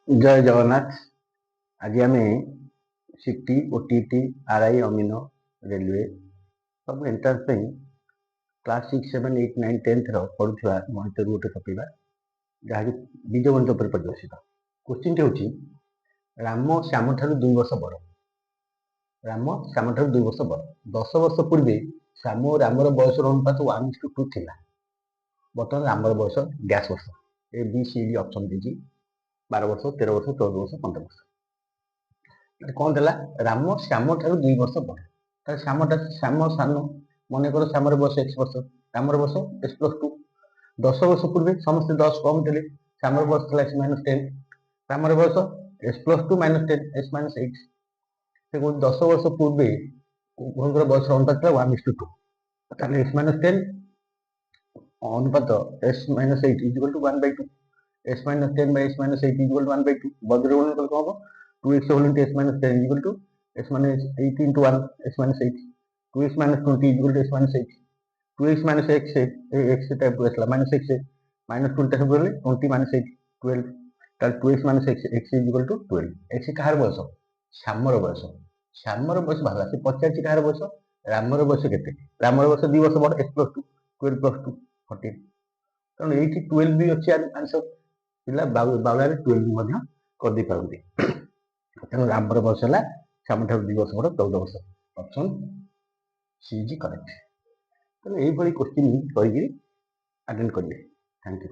जय जगन्नाथ। आज आम सीटी ओटीटी आरआई अमीनो रेलवे सब एंट्रांस क्लास 6 7 8 9 10 पढ़ुवा गणित गोटे पकेगा जहाँकि बीज गणित पर पर्यवसित। क्वेश्चन टी हूँ राम श्याम ठारू 2 वर्ष बड़। राम श्याम ठारू 2 वर्ष बड़। 10 वर्ष पूर्व श्याम और रामर बयस अनुपात 1:2 थिला। बर्तमान रामर बयस डैश वर्ष। A B C D option दीजिए 12 वर्ष 13 वर्ष 14 वर्ष 15 वर्ष कौन देला राम श्याम ठारू 2 वर्ष बड़। श्याम सान मन कर श्यामर बयस x वर्ष रामर बयस x+2। 10 वर्ष पूर्व समस्त 10 कम थे श्यामर बयस था x-10 रामर बयस x+2 -10 x-8 से 10 वर्ष पूर्व उभर बयस अनुपात 1:2 ताहले x-10 अनुपात x-8 = 1/2 x-10 by x-8 = 1/2 Badr गुणन कल कौन 2x whole into x-10 = x-8 into 1 x-8 2x - 20 = x-8 2x - x x type to asla minus x minus 20 type बोले 20 - 8 12 ताल 2x - x x = 12 x कहार बयस श्यामर बयस भाला से 50 कहार बयस रामर बयस केते रामर बयस 2 वर्ष बड़ x+2 12 + 2 14 तण एठी 12 भी अछि आंसर पिला बावला रे 12 मध्ये कर दे पारंती तेणु रामर बयस है श्याम ठारू 2 वर्ष बड़ 14 वर्ष ऑप्शन सी इज करेक्ट। तेणु यही क्वेश्चन करके अटेंड करेंगे। Thank you.